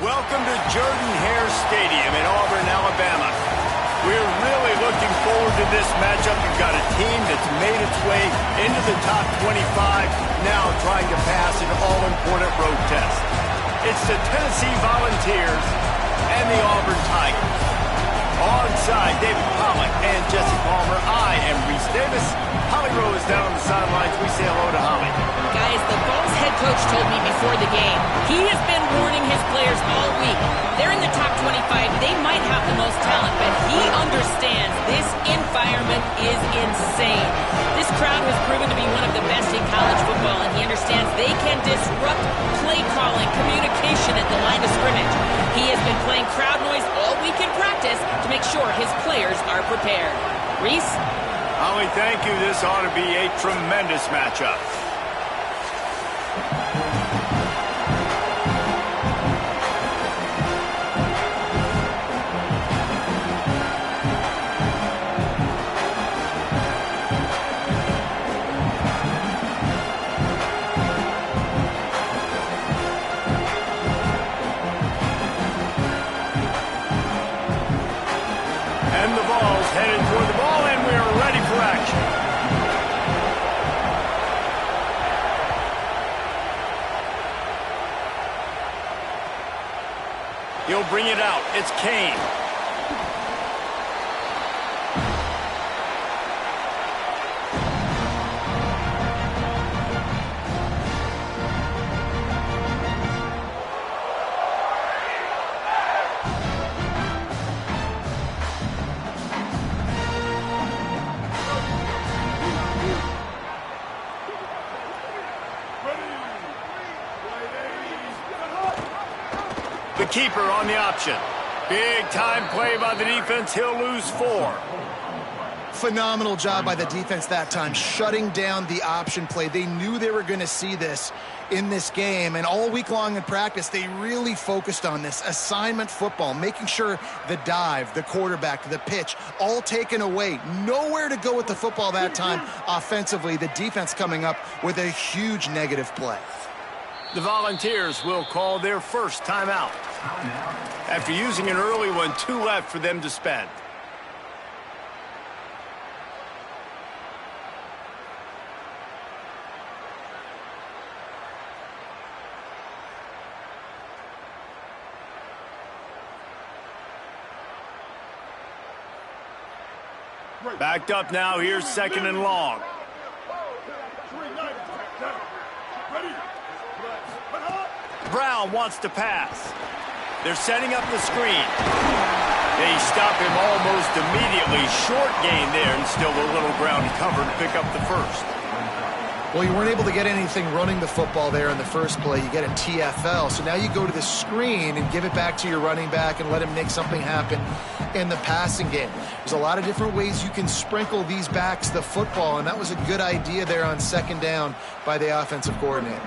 Welcome to Jordan-Hare Stadium in Auburn, Alabama. We're really looking forward to this matchup. You've got a team that's made its way into the top 25, now trying to pass an all-important road test. It's the Tennessee Volunteers and the Auburn Tigers. Alongside David Pollack and Jesse Palmer, I am Reese Davis. Holly Rowe is down on the sidelines. We say hello to Holly. Guys, the Vols head coach told me before the game, he has been warning his players all week. They're in the top 25. They might have the most talent, but he understands this environment is insane. This crowd has proven to be one of the best in college football, and he understands they can disrupt play calling, communication at the line of scrimmage. He has been playing crowd noise all week in practice to make sure his players are prepared. Reese? Holly, thank you. This ought to be a tremendous matchup. And the Vols headed toward the ball, and we are ready for action. He'll bring it out. It's Kane. The keeper on the option. Big time play by the defense. He'll lose 4. Phenomenal job by the defense that time, shutting down the option play. They knew they were going to see this in this game, and all week long in practice, they really focused on this assignment football, making sure the dive, the quarterback, the pitch, all taken away. Nowhere to go with the football that time offensively. The defense coming up with a huge negative play. The Volunteers will call their first timeout. After using an early one, 2 left for them to spend. Backed up now. Here's 2nd and long. Brown wants to pass. They're setting up the screen. They stop him almost immediately. Short gain there, and still a little ground covered to pick up the first. Well, you weren't able to get anything running the football there in the first play. You get a TFL. So now you go to the screen and give it back to your running back and let him make something happen in the passing game. There's a lot of different ways you can sprinkle these backs the football, and that was a good idea there on 2nd down by the offensive coordinator.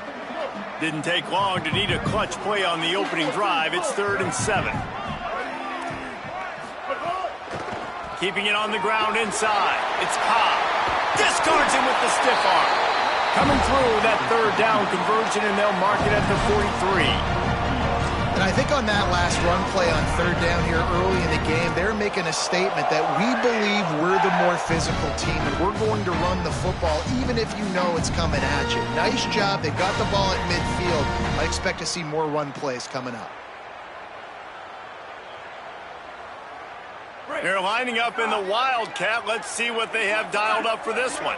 Didn't take long to need a clutch play on the opening drive. It's 3rd and 7. Keeping it on the ground inside. It's Cobb. Discards him with the stiff arm. Coming through that 3rd down conversion, and they'll mark it at the 43. And I think on that last run play on 3rd down here early in the game, they're making a statement that we believe we're the more physical team, and we're going to run the football even if you know it's coming at you. Nice job. They got the ball at midfield. I expect to see more run plays coming up. They're lining up in the Wildcat. Let's see what they have dialed up for this one.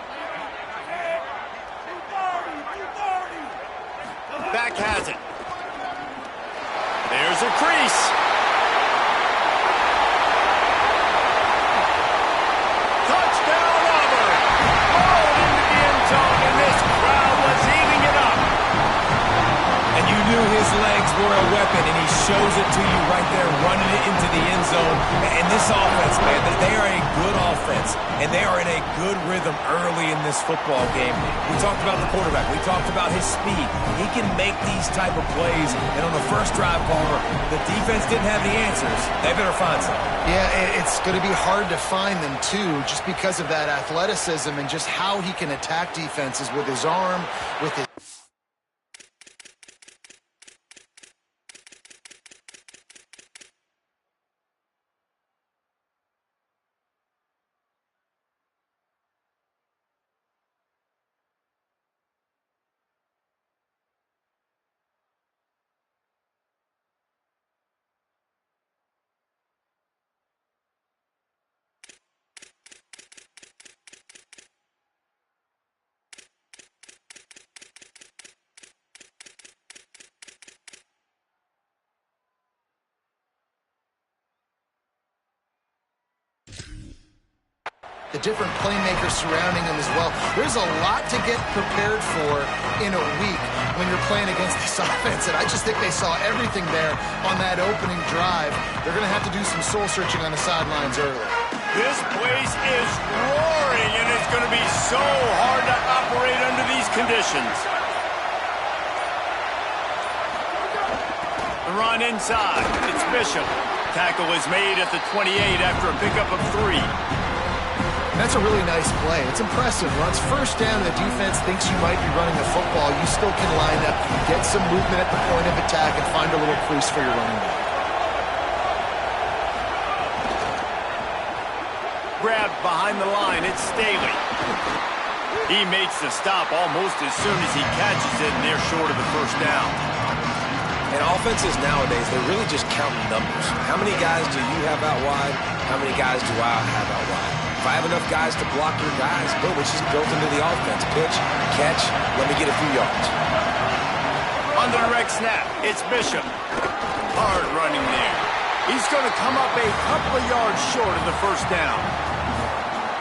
Back has it. There's a crease. Touchdown, Auburn. Rolled into the end zone, and this crowd was eating it up. And you knew his legs were a weapon, and he shows it to you right there, running it into the end zone. And this offense, man, they are a good offense, and they are in a good rhythm early in this football game. We talked about the quarterback. We talked about his speed. He can make these type of plays, and on the first drive, Palmer, the defense didn't have the answers. They better find some. Yeah, it's going to be hard to find them, too, just because of that athleticism and just how he can attack defenses with his arm, with his... the different playmakers surrounding him as well. There's a lot to get prepared for in a week when you're playing against this offense, and I just think they saw everything there on that opening drive. They're going to have to do some soul-searching on the sidelines early. This place is roaring, and it's going to be so hard to operate under these conditions. The run inside. It's Bishop. Tackle is made at the 28 after a pickup of 3. That's a really nice play. It's impressive. Once first down, the defense thinks you might be running the football. You still can line up, get some movement at the point of attack, and find a little crease for your running back. Grabbed behind the line. It's Staley. He makes the stop almost as soon as he catches it, and they're short of the first down. And offenses nowadays, they're really just counting numbers. How many guys do you have out wide? How many guys do I have out wide? If I have enough guys to block your guys, boom, it's just built into the offense. Pitch, catch, let me get a few yards. On the direct snap, it's Bishop. Hard running there. He's going to come up a couple of yards short of the first down.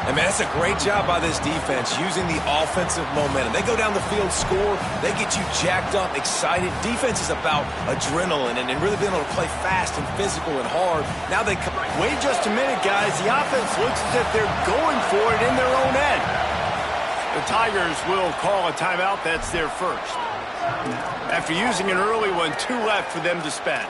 And, man, that's a great job by this defense using the offensive momentum. They go down the field, score, they get you jacked up, excited. Defense is about adrenaline and really being able to play fast and physical and hard. Now they come. Wait just a minute, guys. The offense looks as if they're going for it in their own end. The Tigers will call a timeout. That's their first. After using an early one, 2 left for them to spend.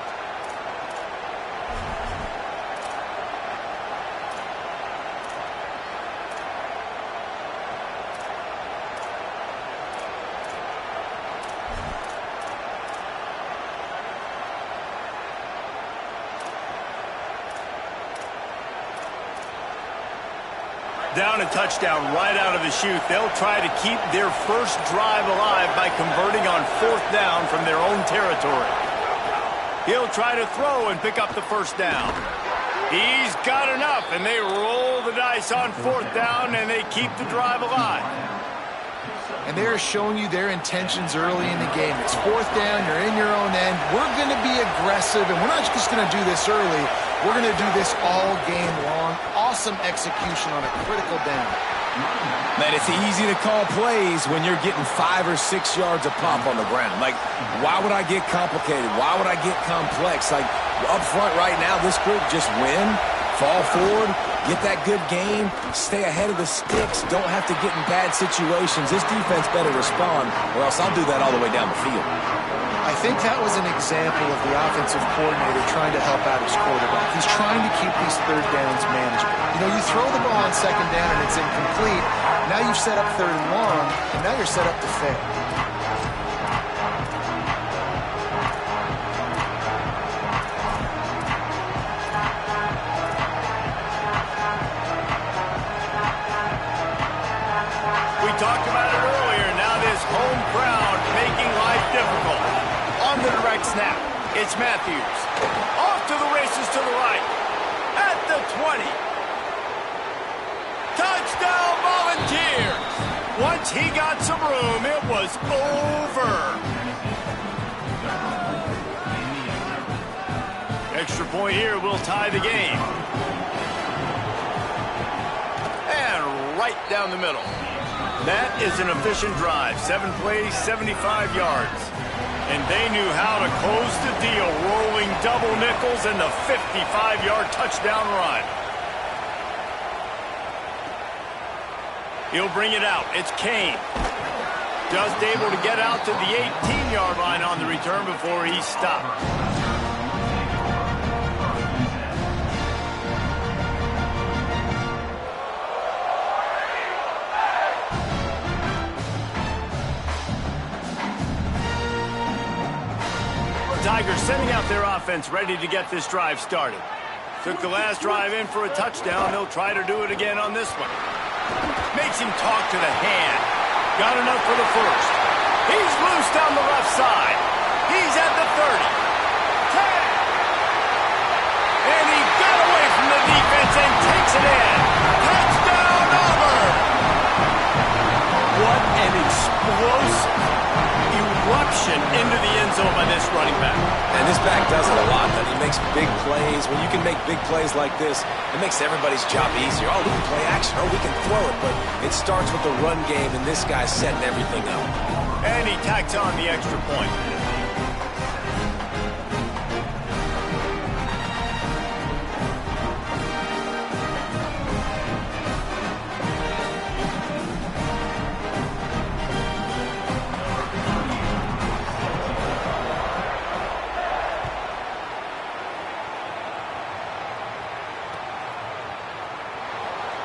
Down a touchdown right out of the chute. They'll try to keep their first drive alive by converting on 4th down from their own territory. He'll try to throw and pick up the first down. He's got enough, and they roll the dice on 4th down, and they keep the drive alive. And they're showing you their intentions early in the game. It's 4th down, you're in your own end. We're going to be aggressive, and we're not just going to do this early. We're going to do this all game long. Awesome execution on a critical down. Man, it's easy to call plays when you're getting 5 or 6 yards a pop on the ground. Like, why would I get complicated? Why would I get complex? Like, up front right now, this group just win, fall forward, get that good game, stay ahead of the sticks, don't have to get in bad situations. This defense better respond, or else I'll do that all the way down the field. I think that was an example of the offensive coordinator trying to help out his quarterback. He's trying to keep these 3rd downs manageable. You know, you throw the ball on 2nd down and it's incomplete. Now you've set up 3rd and long, and now you're set up to fail. We talked about it earlier. Now this home crowd making life difficult. On the direct snap, it's Matthews. Off to the races to the right. At the 20. Touchdown Volunteers. Once he got some room, it was over. Extra point here will tie the game. And right down the middle. That is an efficient drive. 7 plays, 75 yards. And they knew how to close the deal, rolling double nickels and the 55-yard touchdown run. He'll bring it out. It's Kane. Just able to get out to the 18-yard line on the return before he stopped. Tigers sending out their offense ready to get this drive started. Took the last drive in for a touchdown. They'll try to do it again on this one. Makes him talk to the hand. Got enough for the first. He's loose down the left side. He's at the 30. 10. And he got away from the defense and takes it in. Touchdown, Auburn! What an explosive eruption into the end zone by this running back. And this back does it a lot, and he makes big plays. When you can make big plays like this, it makes everybody's job easier. Oh, we can play action, or we can throw it, but it starts with the run game, and this guy's setting everything up. And he tacks on the extra point.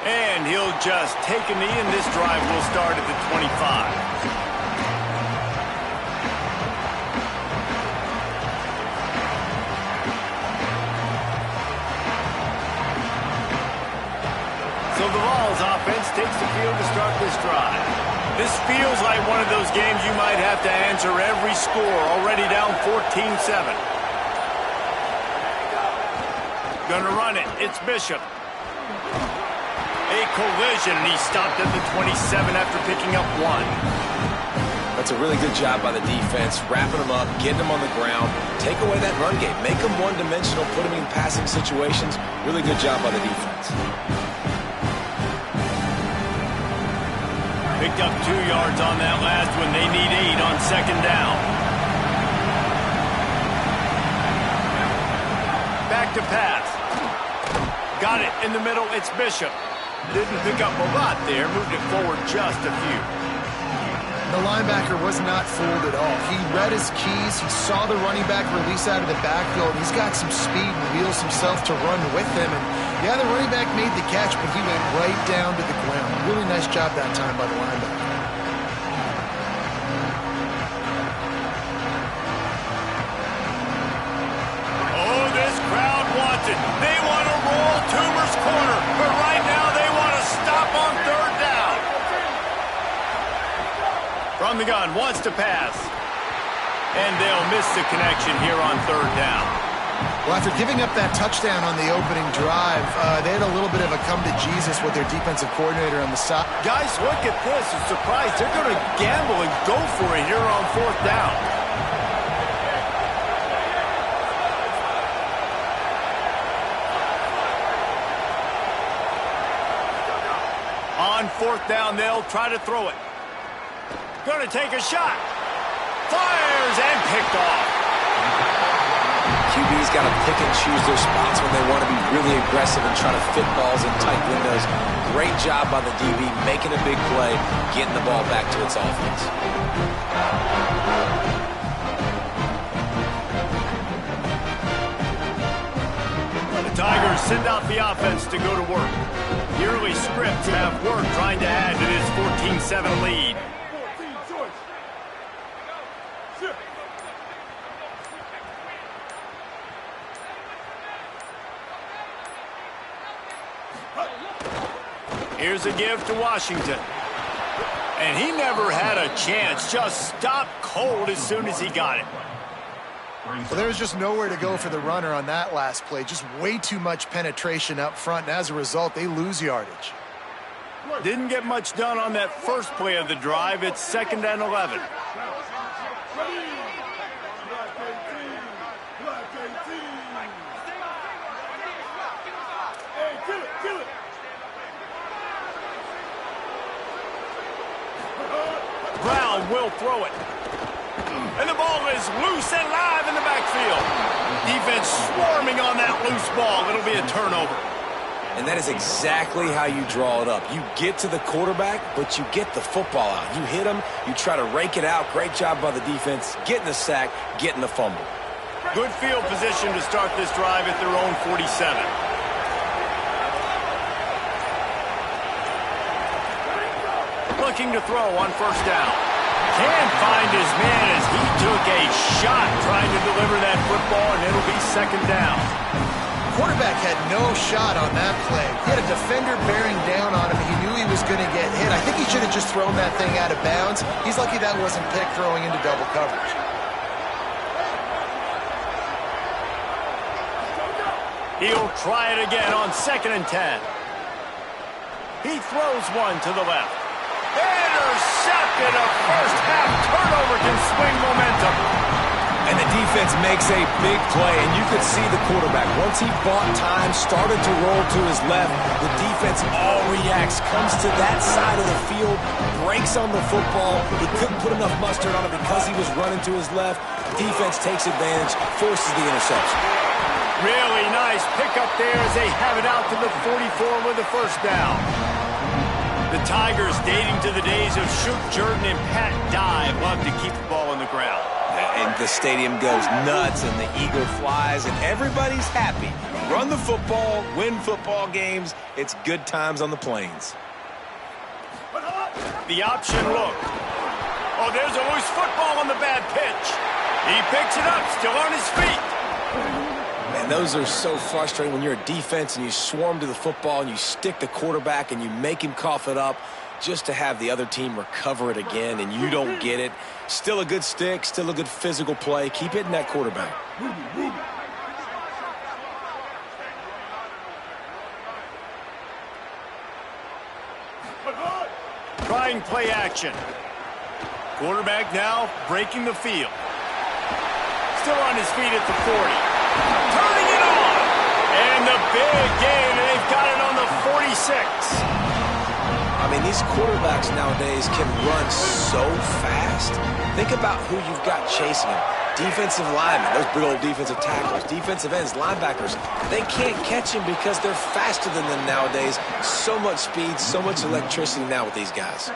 And he'll just take a knee, and this drive will start at the 25. So the Vols offense takes the field to start this drive. This feels like one of those games you might have to answer every score, already down 14-7. Gonna run it. It's Bishop. A collision, and he stopped at the 27 after picking up 1. That's a really good job by the defense, wrapping them up, getting them on the ground, take away that run game, make them one-dimensional, put them in passing situations. Really good job by the defense. Picked up 2 yards on that last one. They need 8 on second down. Back to pass. Got it in the middle. It's Bishop. Didn't pick up a lot there. Moved it forward just a few. The linebacker was not fooled at all. He read his keys. He saw the running back release out of the backfield. He's got some speed and wheels himself to run with him. And yeah, the running back made the catch, but he went right down to the ground. Really nice job that time by the linebacker. Oh, this crowd wants it. They want to roll Toomer's corner, but right now they want to stop on third down. From the gun, wants to pass. And they'll miss the connection here on third down. Well, after giving up that touchdown on the opening drive, they had a little bit of a come-to-Jesus with their defensive coordinator on the side. Guys, look at this. I'm surprised they're going to gamble and go for it here on fourth down. On fourth down, they'll try to throw it. Going to take a shot. Fires and picked off. QB's got to pick and choose their spots when they want to be really aggressive and try to fit balls in tight windows. Great job by the DB, making a big play, getting the ball back to its offense. The Tigers send out the offense to go to work. The early scripts have worked trying to add to this 14-7 lead. Here's a give to Washington. And he never had a chance. Just stopped cold as soon as he got it. Well, there was just nowhere to go for the runner on that last play. Just way too much penetration up front, and as a result, they lose yardage. Didn't get much done on that first play of the drive. It's 2nd and 11. Brown will throw it. And the ball is loose and live in the backfield. Defense swarming on that loose ball. It'll be a turnover. And that is exactly how you draw it up. You get to the quarterback, but you get the football out. You hit him, you try to rake it out. Great job by the defense, getting the sack, getting the fumble. Good field position to start this drive at their own 47. Looking to throw on first down. Can't find his man as he took a shot trying to deliver that football, and it'll be 2nd down. Quarterback had no shot on that play. He had a defender bearing down on him. He knew he was going to get hit. I think he should have just thrown that thing out of bounds. He's lucky that wasn't picked throwing into double coverage. He'll try it again on 2nd and 10. He throws one to the left. Intercepted. A first half turnover can swing momentum. And the defense makes a big play, and you could see the quarterback. Once he bought time, started to roll to his left, the defense all reacts, comes to that side of the field, breaks on the football. He couldn't put enough mustard on it because he was running to his left. Defense takes advantage, forces the interception. Really nice pickup there as they have it out to the 44 with the first down. The Tigers, dating to the days of Shook Jordan and Pat Dye, love to keep the ball on the ground. And the stadium goes nuts, and the eagle flies, and everybody's happy. Run the football, win football games. It's good times on the plains. The option look. Oh, there's a loose football on the bad pitch. He picks it up, still on his feet. Man, those are so frustrating when you're a defense and you swarm to the football and you stick the quarterback and you make him cough it up just to have the other team recover it again and you don't get it. Still a good stick, still a good physical play. Keep hitting that quarterback. Trying play action. Quarterback now breaking the field. Still on his feet at the 40. Turning it on. And the big gain, and they've got it on the 46. I mean, these quarterbacks nowadays can run so fast. Think about who you've got chasing them. Defensive linemen, those big old defensive tackles, defensive ends, linebackers. They can't catch him because they're faster than them nowadays. So much speed, so much electricity now with these guys.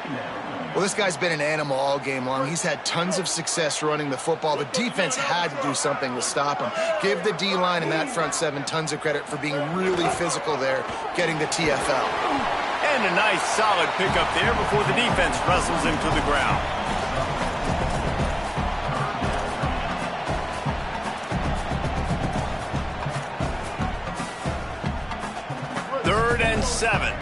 Well, this guy's been an animal all game long. He's had tons of success running the football. The defense had to do something to stop him. Give the D-line and that front seven tons of credit for being really physical there, getting the TFL. And a nice solid pickup there before the defense wrestles him to the ground. Third and 7.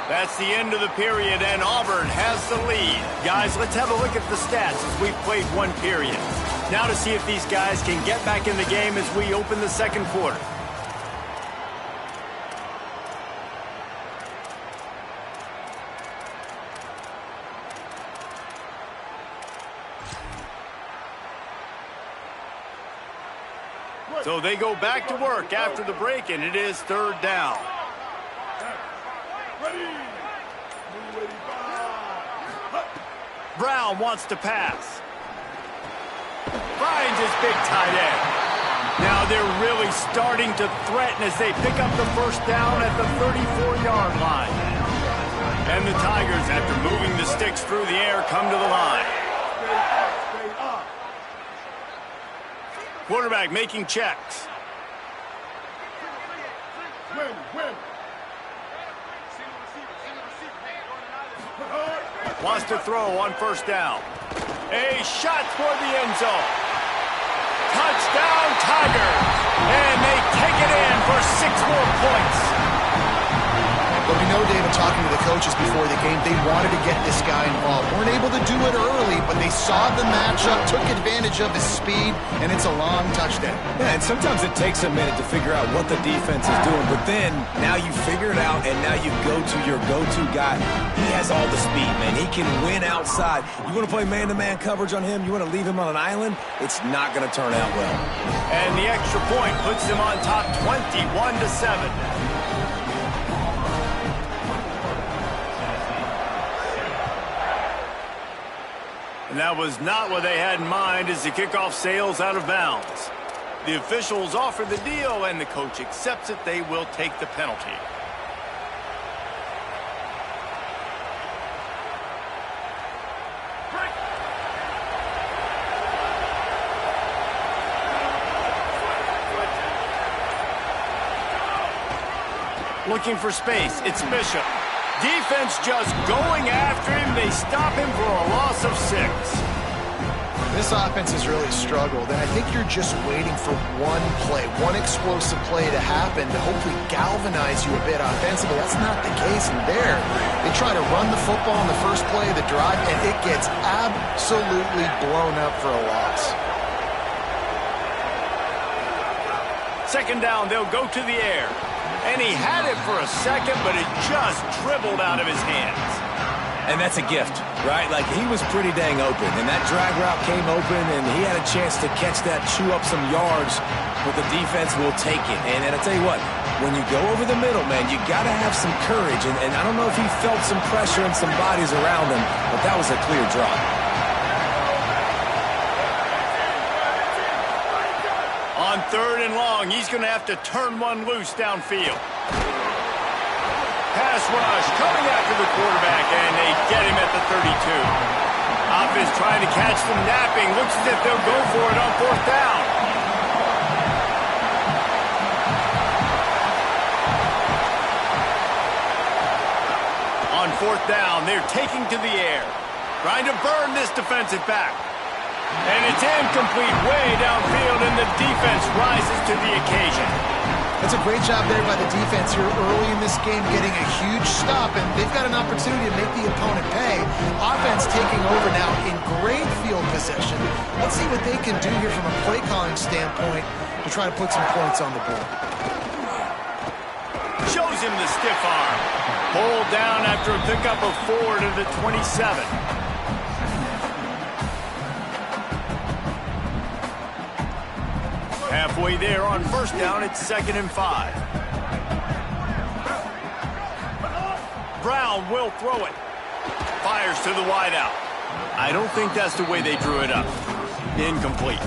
That's the end of the period, and Auburn has the lead. Guys, let's have a look at the stats as we've played one period. Now to see if these guys can get back in the game as we open the second quarter. So they go back to work after the break, and it is third down. Brown wants to pass. Finds his big tight end. Now they're really starting to threaten as they pick up the first down at the 34-yard line. And the Tigers, after moving the sticks through the air, come to the line. Quarterback making checks. Wants to throw on first down. A shot toward the end zone. Touchdown, Tigers. And they take it in for 6 more points. But we know, David, talking to the coaches before the game, they wanted to get this guy involved. Weren't able to do it early, but they saw the matchup, took advantage of his speed, and it's a long touchdown. Yeah, and sometimes it takes a minute to figure out what the defense is doing, but then now you figure it out, and now you go to your go-to guy. He has all the speed, man. He can win outside. You want to play man-to-man coverage on him? You want to leave him on an island? It's not going to turn out well. And the extra point puts them on top 21-7. And that was not what they had in mind as the kickoff sails out of bounds. The officials offer the deal, and the coach accepts it. They will take the penalty. Looking for space. It's Bishop. Defense just going after him. They stop him for a loss of 6. This offense has really struggled, and I think you're just waiting for one play, one explosive play to happen to hopefully galvanize you a bit offensively. That's not the case in there. They try to run the football in the first play of the drive, and it gets absolutely blown up for a loss. Second down, they'll go to the air. And he had it for a second, but it just dribbled out of his hands. And that's a gift, right? Like, he was pretty dang open, and that drag route came open, and he had a chance to catch that, chew up some yards, but the defense will take it. And I tell you what, when you go over the middle, man, you got to have some courage, and I don't know if he felt some pressure and some bodies around him, but that was a clear drop. On 3rd and long, he's going to have to turn one loose downfield. Pass rush coming after the quarterback, and they get him at the 32. Offense trying to catch them napping. Looks as if they'll go for it on 4th down. On 4th down, they're taking to the air. Trying to burn this defensive back. And it's incomplete way downfield, and the defense rises to the occasion. That's a great job there by the defense here early in this game, getting a huge stop, and they've got an opportunity to make the opponent pay. Offense taking over now in great field possession. Let's see what they can do here from a play calling standpoint to try to put some points on the board. Shows him the stiff arm. Pulled down after a pickup of 4 to the 27. Halfway there on 1st down, it's 2nd and 5. Brown will throw it. Fires to the wideout. I don't think that's the way they drew it up. Incomplete.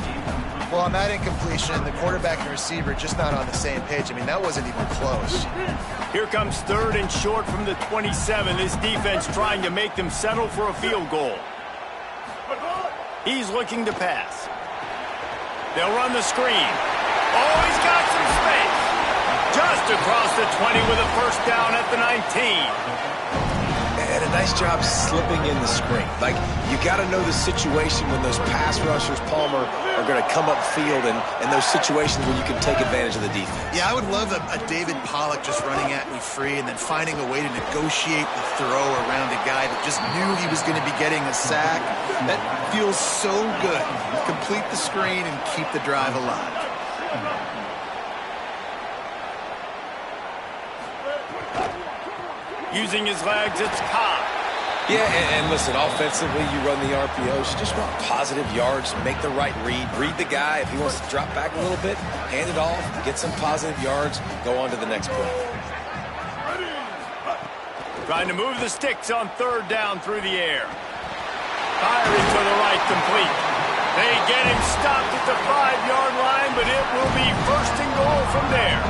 Well, on that incompletion, the quarterback and receiver just not on the same page. I mean, that wasn't even close. Here comes 3rd and short from the 27. This defense trying to make them settle for a field goal. He's looking to pass. They'll run the screen. Oh, he's got some space. Just across the 20 with a 1st down at the 19. And a nice job slipping in the screen. Like, you got to know the situation when those pass rushers, Palmer, are going to come up field and those situations where you can take advantage of the defense. Yeah, I would love a David Pollock just running at me free and then finding a way to negotiate the throw around a guy that just knew he was going to be getting a sack. That feels so good. Complete the screen and keep the drive alive. Using his legs, it's Cobb. Yeah, and listen, offensively, you run the RPOs. You just want positive yards, make the right read the guy. If he wants to drop back a little bit, hand it off, get some positive yards, go on to the next play. Trying to move the sticks on 3rd down through the air. Firing to the right, complete. They get him stopped at the 5-yard line, but it will be 1st and goal from there.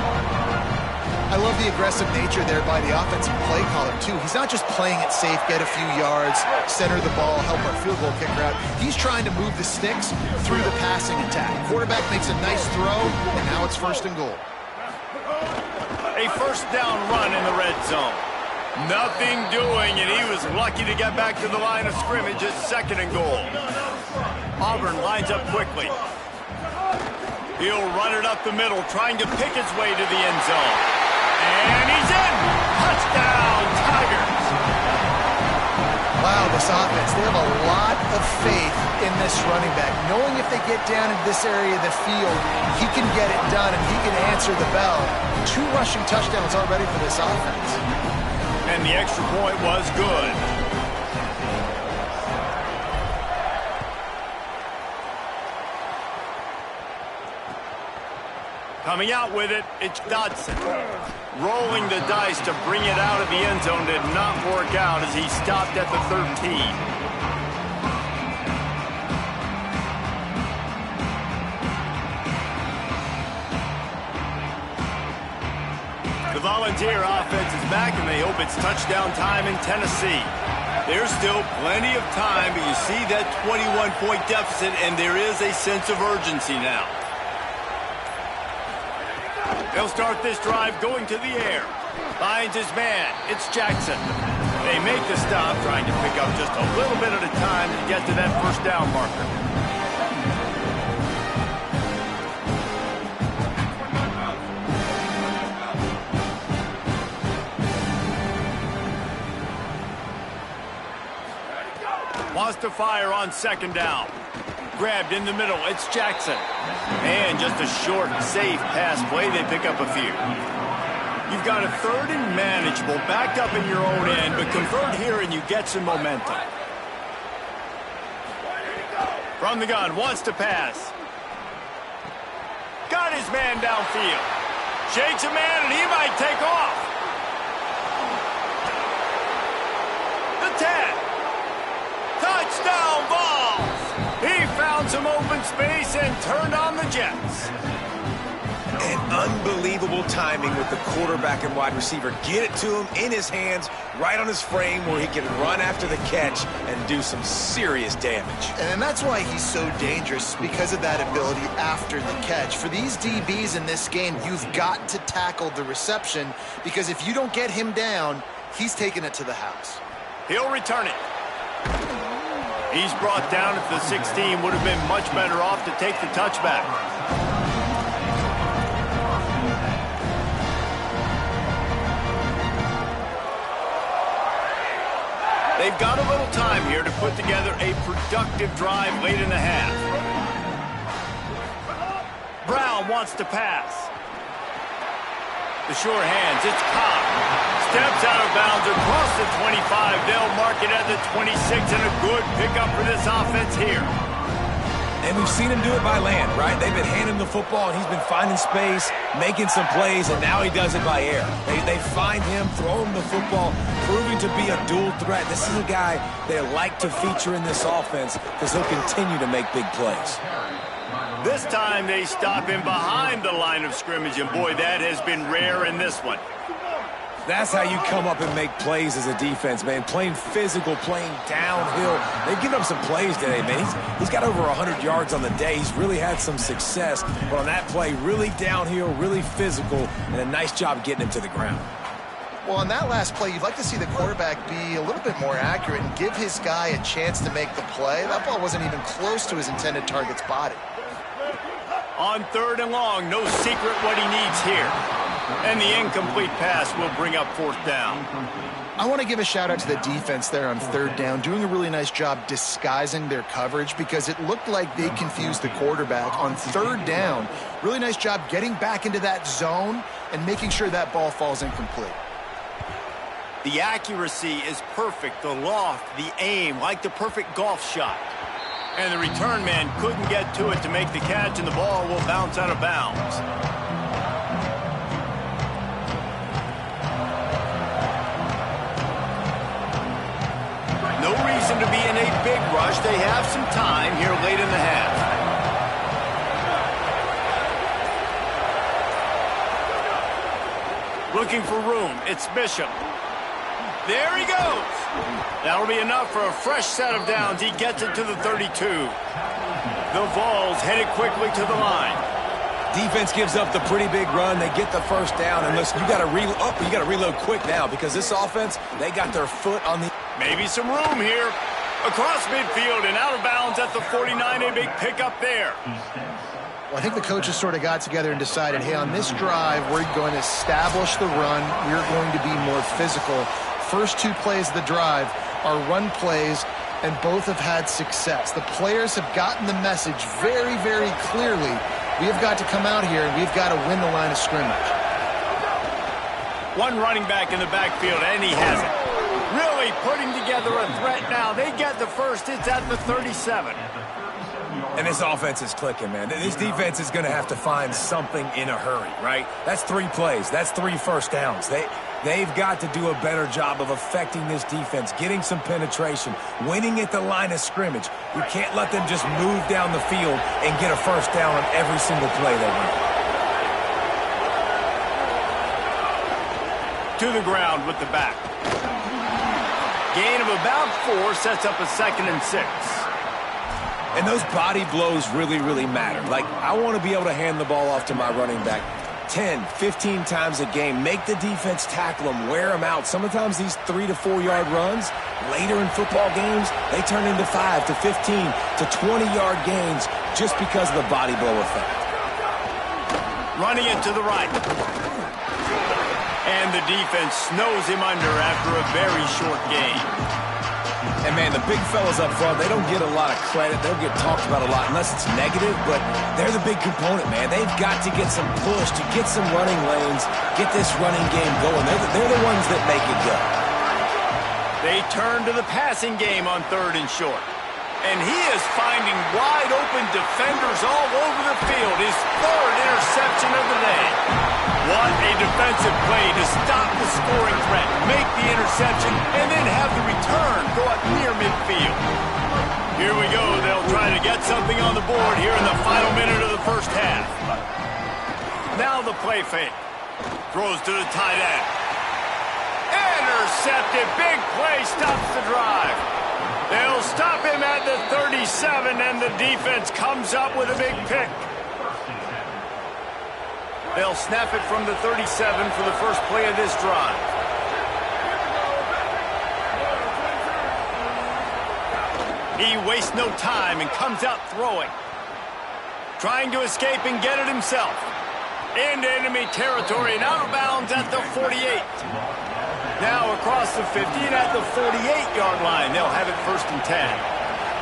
I love the aggressive nature there by the offensive play caller, too. He's not just playing it safe, get a few yards, center the ball, help our field goal kicker out. He's trying to move the sticks through the passing attack. Quarterback makes a nice throw, and now it's 1st and goal. A 1st down run in the red zone. Nothing doing, and he was lucky to get back to the line of scrimmage at 2nd and goal. Auburn lines up quickly. He'll run it up the middle, trying to pick his way to the end zone. And he's in! Touchdown, Tigers! Wow, this offense, they have a lot of faith in this running back. Knowing if they get down in this area of the field, he can get it done and he can answer the bell. 2 rushing touchdowns already for this offense. And the extra point was good. Coming out with it, it's Dodson. Rolling the dice to bring it out of the end zone did not work out as he stopped at the 13. The Volunteer offense is back, and they hope it's touchdown time in Tennessee. There's still plenty of time, but you see that 21-point deficit, and there is a sense of urgency now. They'll start this drive going to the air. Finds his man. It's Jackson. They make the stop, trying to pick up just a little bit at a time to get to that 1st down marker. Wants to fire on 2nd down. Grabbed in the middle, it's Jackson. And just a short, safe pass play, they pick up a few. You've got a third and manageable, backed up in your own end, but convert here and you get some momentum. From the gun, wants to pass. Got his man downfield. Shakes a man and he might take off. The 10. Touchdown balls. He found some open space and turned on the Jets. And unbelievable timing with the quarterback and wide receiver. Get it to him in his hands, right on his frame where he can run after the catch and do some serious damage. And that's why he's so dangerous, because of that ability after the catch. For these DBs in this game, you've got to tackle the reception, because if you don't get him down, he's taking it to the house. He'll return it. He's brought down at the 16. Would have been much better off to take the touchback. They've got a little time here to put together a productive drive late in the half. Brown wants to pass. The sure hands, it's Cobb. Steps out of bounds across the 25. They'll mark it at the 26, and a good pickup for this offense here. And we've seen him do it by land, right? They've been handing the football, and he's been finding space, making some plays, and now he does it by air. They find him, throw him the football, proving to be a dual threat. This is a guy they like to feature in this offense because he'll continue to make big plays. This time they stop him behind the line of scrimmage, and boy, that has been rare in this one. That's how you come up and make plays as a defense, man. Playing physical, playing downhill. They've given up some plays today, man. He's got over 100 yards on the day. He's really had some success. But on that play, really downhill, really physical, and a nice job getting him to the ground. Well, on that last play, you'd like to see the quarterback be a little bit more accurate and give his guy a chance to make the play. That ball wasn't even close to his intended target's body. On 3rd and long, no secret what he needs here. And the incomplete pass will bring up 4th down. I want to give a shout out to the defense there on 3rd down, doing a really nice job disguising their coverage, because it looked like they confused the quarterback on 3rd down. Really nice job getting back into that zone and making sure that ball falls incomplete. The accuracy is perfect, the loft, the aim, like the perfect golf shot. And the return man couldn't get to it to make the catch, and the ball will bounce out of bounds. No reason to be in a big rush. They have some time here late in the half. Looking for room. It's Bishop. There he goes. That'll be enough for a fresh set of downs. He gets it to the 32. The Vols headed quickly to the line. Defense gives up the pretty big run. They get the 1st down. And listen, you got to reload quick now, because this offense, they got their foot on the... Maybe some room here. Across midfield and out of bounds at the 49. A big pickup there. Well, I think the coaches sort of got together and decided, hey, on this drive, we're going to establish the run. We're going to be more physical. First 2 plays of the drive are run plays, and both have had success. The players have gotten the message very, very clearly. We have got to come out here, and we've got to win the line of scrimmage. One running back in the backfield, and he has it. Really putting together a threat now. They get the first. It's at the 37. And this offense is clicking, man. This defense is going to have to find something in a hurry, right? That's 3 plays. That's 3 first downs. They've got to do a better job of affecting this defense, getting some penetration, winning at the line of scrimmage. You can't let them just move down the field and get a 1st down on every single play they run. To the ground with the back. Gain of about 4 sets up a 2nd and 6. And those body blows really, really matter. Like, I want to be able to hand the ball off to my running back 10, 15 times a game. Make the defense tackle them, wear them out. Sometimes these 3 to 4 yard runs, later in football games, they turn into 5 to 15 to 20-yard gains just because of the body blow effect. Running it to the right. And the defense snows him under after a very short game. And, man, the big fellas up front, they don't get a lot of credit. They'll get talked about a lot unless it's negative, but they're the big component, man. They've got to get some push, to get some running lanes, get this running game going. They're the ones that make it go. They turn to the passing game on 3rd and short. And he is finding wide-open defenders all over the field. His 3rd interception of the day. What a defensive play to stop the scoring threat, make the interception, and then have the return go up near midfield. Here we go. They'll try to get something on the board here in the final minute of the first half. Now the play fake. Throws to the tight end. Intercepted. Big play stops the drive. They'll stop him at the 37, and the defense comes up with a big pick. They'll snap it from the 37 for the first play of this drive. He wastes no time and comes out throwing. Trying to escape and get it himself. Into enemy territory and out of bounds at the 48. Now across the 50 and at the 48-yard line. They'll have it 1st and 10.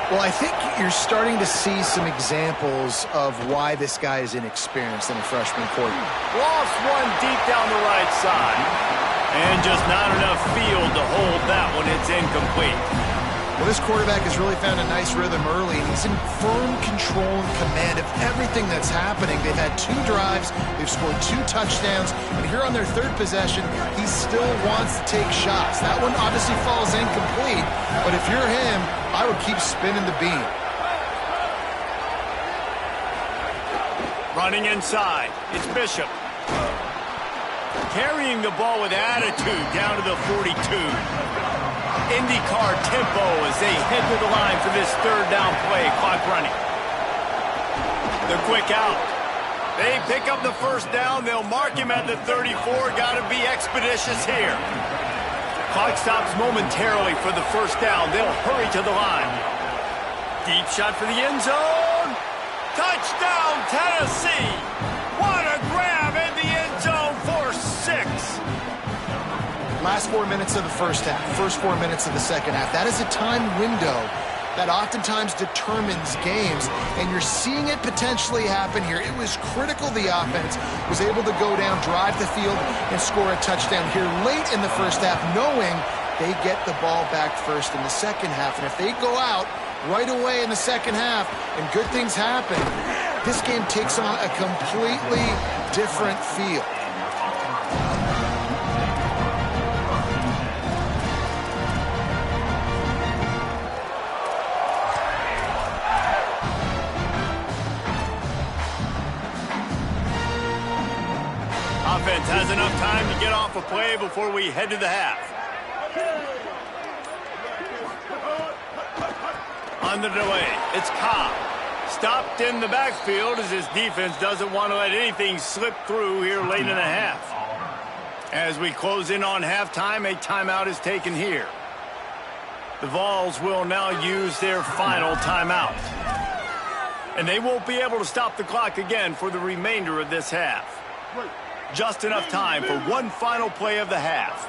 Well, I think you're starting to see some examples of why this guy is inexperienced in a freshman quarterback. Lost one deep down the right side. And just not enough field to hold that one. It's incomplete. Well, this quarterback has really found a nice rhythm early, and he's in firm control and command of everything that's happening. They've had 2 drives, they've scored 2 touchdowns, and here on their 3rd possession, he still wants to take shots. That one obviously falls incomplete, but if you're him, I would keep spinning the beam. Running inside, it's Bishop. Carrying the ball with attitude down to the 42. IndyCar tempo as they head to the line for this 3rd down play. Clock running. The quick out. They pick up the 1st down. They'll mark him at the 34. Got to be expeditious here. Clock stops momentarily for the 1st down. They'll hurry to the line. Deep shot for the end zone. Touchdown, Tennessee. What a grab in the end zone for 6. Last 4 minutes of the first half, first 4 minutes of the second half. That is a time window that oftentimes determines games, and you're seeing it potentially happen here. It was critical the offense was able to go down, drive the field, and score a touchdown here late in the first half, knowing they get the ball back first in the second half. And if they go out right away in the second half and good things happen, this game takes on a completely different feel. Offense has enough time to get off a play before we head to the half. On the delay, it's Cobb. Stopped in the backfield as his defense doesn't want to let anything slip through here late in the half. As we close in on halftime, a timeout is taken here. The Vols will now use their final timeout. And they won't be able to stop the clock again for the remainder of this half. Just enough time for one final play of the half.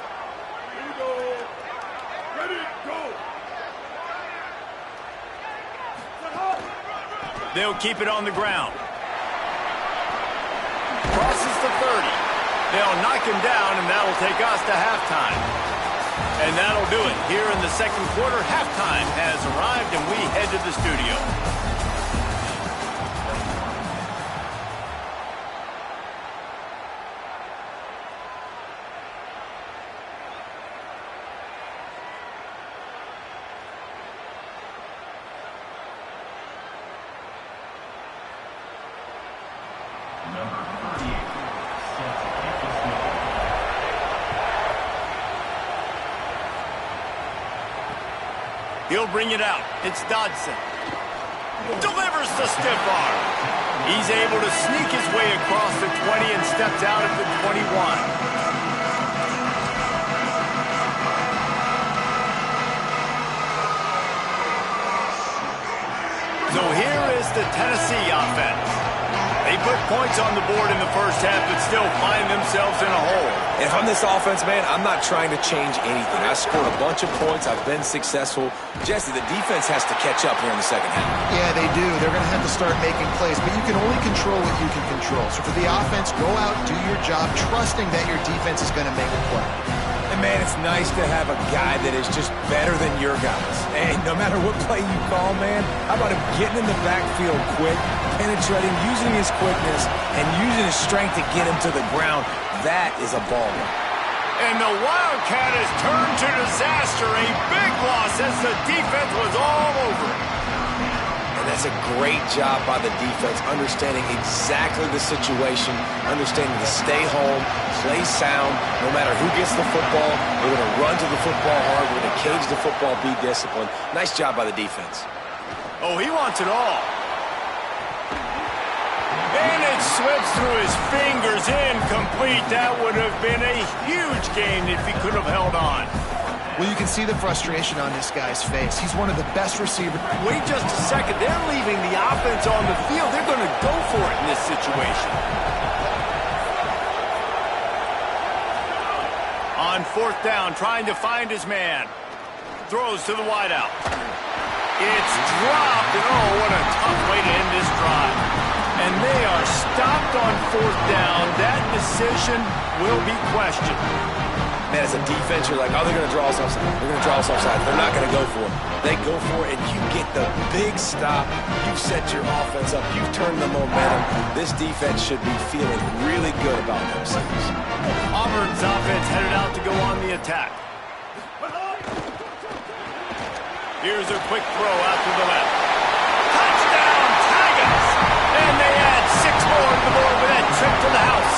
They'll keep it on the ground. Crosses the 30. They'll knock him down, and that'll take us to halftime. And that'll do it. Here in the second quarter, halftime has arrived, and we head to the studio. He'll bring it out. It's Dodson. Delivers the stiff arm. He's able to sneak his way across the 20 and steps out at the 21. So here is the Tennessee offense. They put points on the board in the first half, but still find themselves in a hole. And if I'm this offense, man, I'm not trying to change anything. I scored a bunch of points. I've been successful. Jesse, the defense has to catch up here in the second half. Yeah, they do. They're going to have to start making plays, but you can only control what you can control. So for the offense, go out, do your job, trusting that your defense is going to make a play. And, man, it's nice to have a guy that is just better than your guys. And no matter what play you call, man, how about him getting in the backfield quick, penetrating, using his quickness, and using his strength to get him to the ground? That is a baller. And the Wildcat has turned to disaster. A big loss as the defense was all over it. And that's a great job by the defense, understanding exactly the situation, understanding to stay home, play sound, no matter who gets the football. We're going to run to the football hard. We're going to cage the football, be disciplined. Nice job by the defense. Oh, he wants it all. And it slips through his fingers, incomplete. That would have been a huge gain if he could have held on. Well, you can see the frustration on this guy's face. He's one of the best receivers. Wait just a second. They're leaving the offense on the field. They're going to go for it in this situation. On fourth down, trying to find his man. Throws to the wideout. It's dropped, and oh, what a tough way to end this drive. And they are stopped on fourth down. That decision will be questioned. Man, as a defense, you're like, oh, they're going to draw us offside. They're going to draw us offside. They're not going to go for it. They go for it, and you get the big stop. You've set your offense up. You've turned the momentum. This defense should be feeling really good about themselves. Auburn's offense headed out to go on the attack. Here's a quick throw out to the left. Touchdown, Tigers! And they add 6 more to the board with that trip to the house.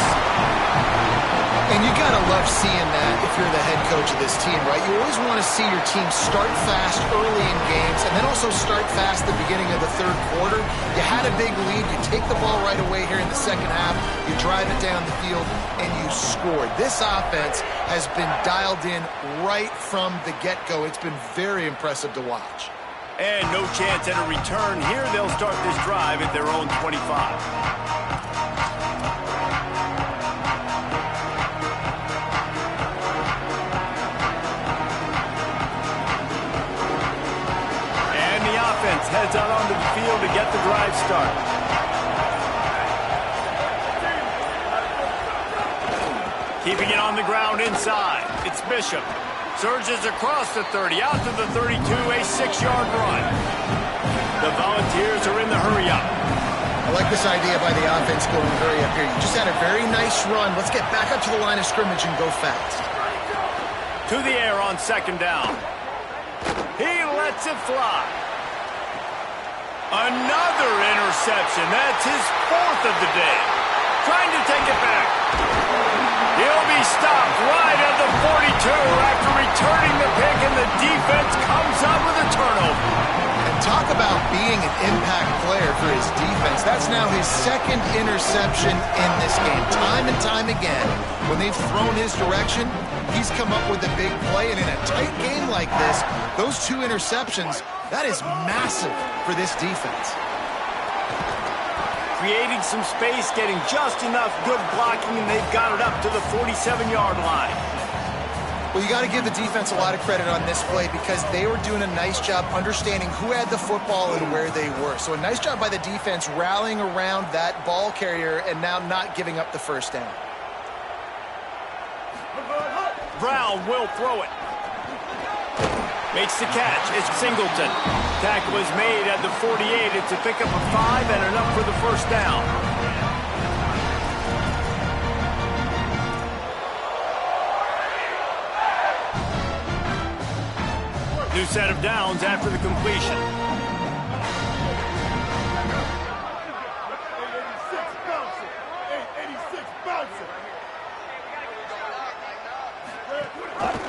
And you got to love seeing that if you're the head coach of this team, right? You always want to see your team start fast early in games and then also start fast at the beginning of the third quarter. You had a big lead. You take the ball right away here in the second half. You drive it down the field, and you scored. This offense has been dialed in right from the get-go. It's been very impressive to watch. And no chance at a return here. They'll start this drive at their own 25. Heads out onto the field to get the drive started. Keeping it on the ground inside. It's Bishop. Surges across the 30, out to the 32, a 6-yard run. The Volunteers are in the hurry-up. I like this idea by the offense going hurry up here. You just had a very nice run. Let's get back up to the line of scrimmage and go fast. To the air on second down. He lets it fly. Another interception. That's his 4th of the day. Trying to take it back. He'll be stopped right at the 42 after returning the pick, and the defense comes up with a turnover. And talk about being an impact player for his defense. That's now his 2nd interception in this game. Time and time again, when they've thrown his direction, he's come up with a big play. And in a tight game like this, those 2 interceptions, that is massive for this defense. Creating some space, getting just enough good blocking, and they've got it up to the 47-yard line. Well, you got to give the defense a lot of credit on this play because they were doing a nice job understanding who had the football and where they were. So a nice job by the defense rallying around that ball carrier and now not giving up the first down. Brown will throw it. Makes the catch. It's Singleton. Tackle is made at the 48. It's a pickup of 5 and enough for the first down. New set of downs after the completion.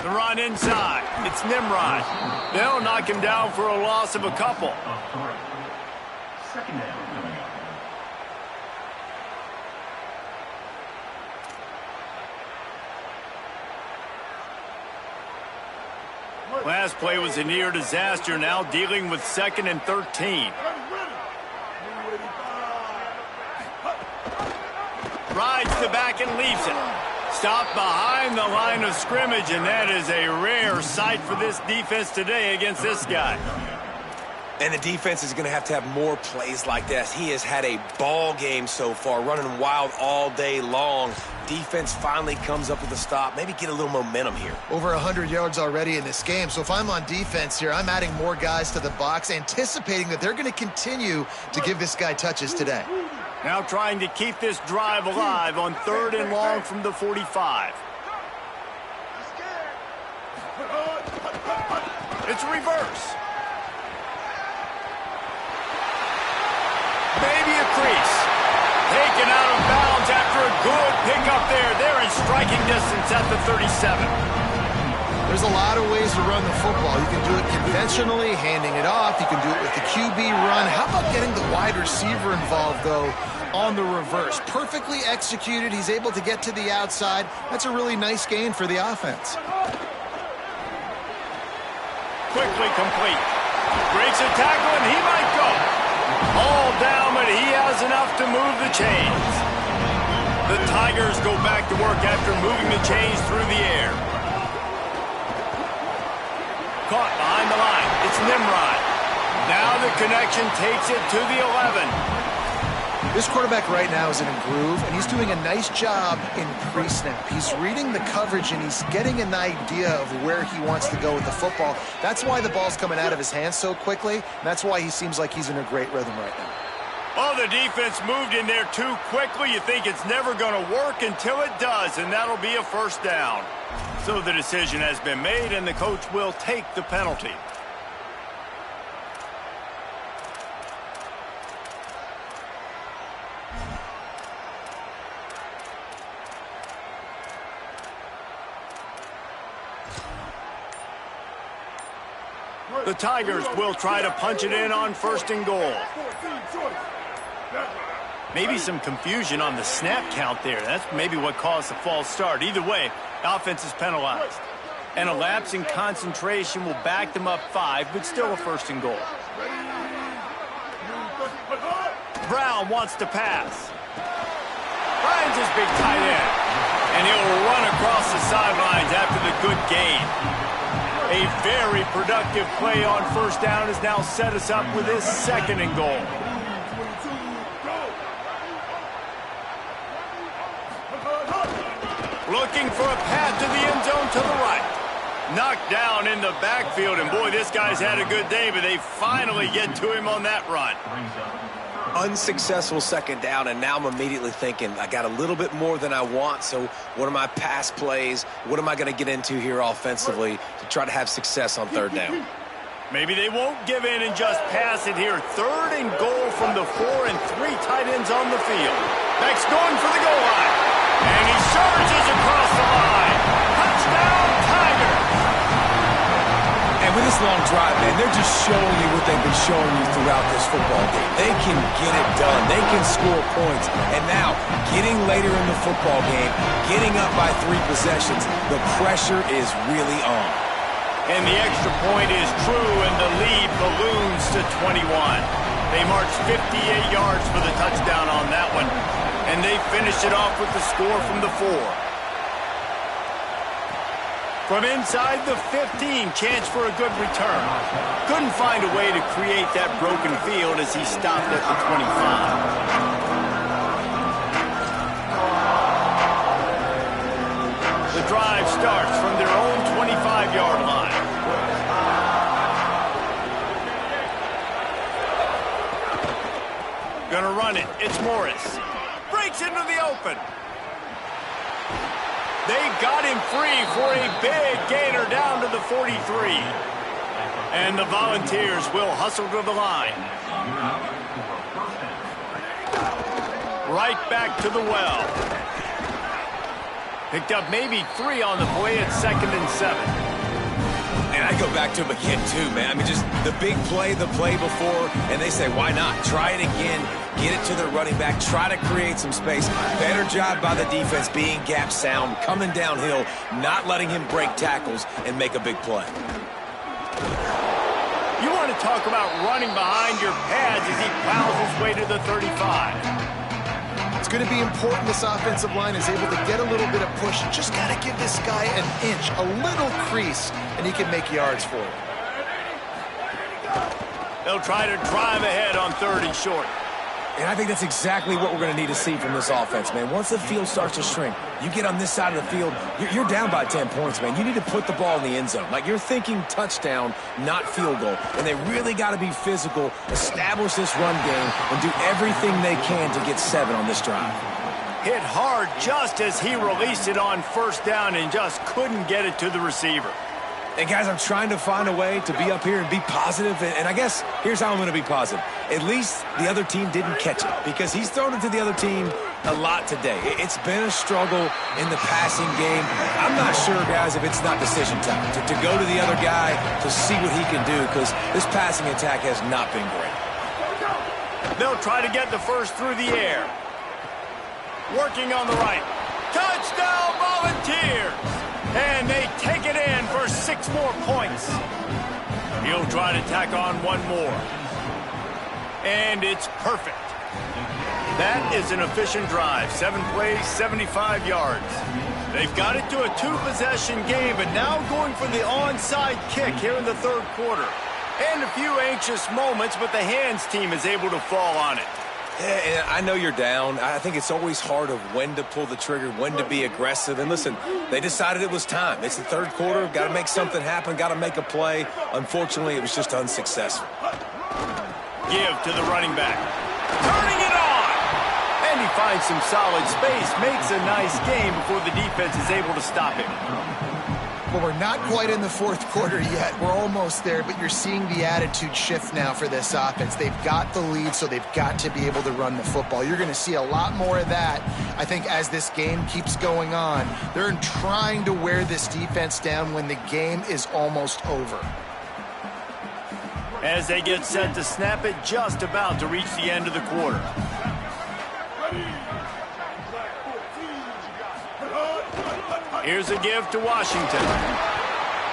The run inside. It's Nimrod. They'll knock him down for a loss of a couple. Second down. Last play was a near disaster, now dealing with 2nd and 13. rides the back and leaves it. Stopped behind the line of scrimmage, and that is a rare sight for this defense today against this guy. And the defense is going to have more plays like this. He has had a ball game so far, running wild all day long. Defense finally comes up with a stop, maybe get a little momentum here. Over 100 yards already in this game. So if I'm on defense here, I'm adding more guys to the box, anticipating that they're going to continue to give this guy touches today. Now trying to keep this drive alive on 3rd and long from the 45. It's a reverse. Maybe a crease. Taken out of bounds after a good pickup there. They're in striking distance at the 37. There's a lot of ways to run the football. You can do it conventionally, handing it off. You can do it with the QB run. How about getting the wide receiver involved, though, on the reverse? Perfectly executed. He's able to get to the outside. That's a really nice gain for the offense. Quickly complete. Breaks a tackle, and he might go. All down, but he has enough to move the chains. The Tigers go back to work after moving the chains through the air. Caught behind the line. It's Nimrod. Now the connection takes it to the 11. This quarterback right now is in a groove, and he's doing a nice job in pre-snap. He's reading the coverage, and he's getting an idea of where he wants to go with the football. That's why the ball's coming out of his hands so quickly, and that's why he seems like he's in a great rhythm right now. Oh, the defense moved in there too quickly. You think it's never going to work until it does, and that'll be a first down. So the decision has been made, and the coach will take the penalty. The Tigers will try to punch it in on 1st and goal. Maybe some confusion on the snap count there. That's maybe what caused the false start. Either way, offense is penalized. And a lapse in concentration will back them up 5, but still a 1st and goal. Brown wants to pass. Finds his big tight end. And he'll run across the sidelines after the good gain. A very productive play on 1st down has now set us up with his 2nd and goal. Looking for a path to the end zone to the right. Knocked down in the backfield, and boy, this guy's had a good day, but they finally get to him on that run. Unsuccessful 2nd down, and now I'm immediately thinking, I got a little bit more than I want, so what are my pass plays? What am I going to get into here offensively to try to have success on 3rd down? Maybe they won't give in and just pass it here. 3rd and goal from the 4 and 3 tight ends on the field. Beck's going for the goal line, and he surges across the line. Touchdown, Tigers! And with this long drive, man, they're just showing you what they've been showing you throughout this football game. They can get it done. They can score points. And now, getting later in the football game, getting up by 3 possessions, the pressure is really on. And the extra point is true, and the lead balloons to 21. They marched 58 yards for the touchdown on that one, and they finished it off with the score from the 4. From inside the 15, chance for a good return. Couldn't find a way to create that broken field as he stopped at the 25. The drive starts from their own 25-yard line. Gonna run it. It's Morris. Breaks into the open. They got him free for a big gainer down to the 43. And the Volunteers will hustle to the line. Right back to the well. Picked up maybe 3 on the play at 2nd and 7. And I go back to him again, too, man. I mean, just the big play, the play before, and they say, why not? Try it again. Get it to their running back. Try to create some space. Better job by the defense being gap sound, coming downhill, not letting him break tackles and make a big play. You want to talk about running behind your pads as he plows his way to the 35. It's going to be important this offensive line is able to get a little bit of push. You just got to give this guy an inch, a little crease, and he can make yards for it. They'll try to drive ahead on 3rd and short. And I think that's exactly what we're going to need to see from this offense, man. Once the field starts to shrink, you get on this side of the field, you're down by 10 points, man. You need to put the ball in the end zone. Like, you're thinking touchdown, not field goal. And they really got to be physical, establish this run game, and do everything they can to get 7 on this drive. Hit hard just as he released it on 1st down and just couldn't get it to the receiver. And, guys, I'm trying to find a way to be up here and be positive. And I guess here's how I'm going to be positive. At least the other team didn't catch it because he's thrown it to the other team a lot today. It's been a struggle in the passing game. I'm not sure, guys, if it's not decision time to go to the other guy to see what he can do because this passing attack has not been great. They'll try to get the first through the air. Working on the right. Touchdown, Volunteers! And they take it in for 6 more points. He'll try to tack on 1 more. And it's perfect. That is an efficient drive. 7 plays, 75 yards. They've got it to a 2-possession game, but now going for the onside kick here in the 3rd quarter. And a few anxious moments, but the hands team is able to fall on it. Yeah, and I know you're down. I think it's always hard of when to pull the trigger, when to be aggressive. And listen, they decided it was time. It's the 3rd quarter. Got to make something happen. Got to make a play. Unfortunately, it was just unsuccessful. Give to the running back. Turning it on! And he finds some solid space. Makes a nice game before the defense is able to stop him. Well, we're not quite in the 4th quarter yet. We're almost there, but you're seeing the attitude shift now for this offense. They've got the lead, so they've got to be able to run the football. You're going to see a lot more of that, I think, as this game keeps going on. They're trying to wear this defense down when the game is almost over. As they get set to snap it, just about to reach the end of the quarter. Here's a give to Washington.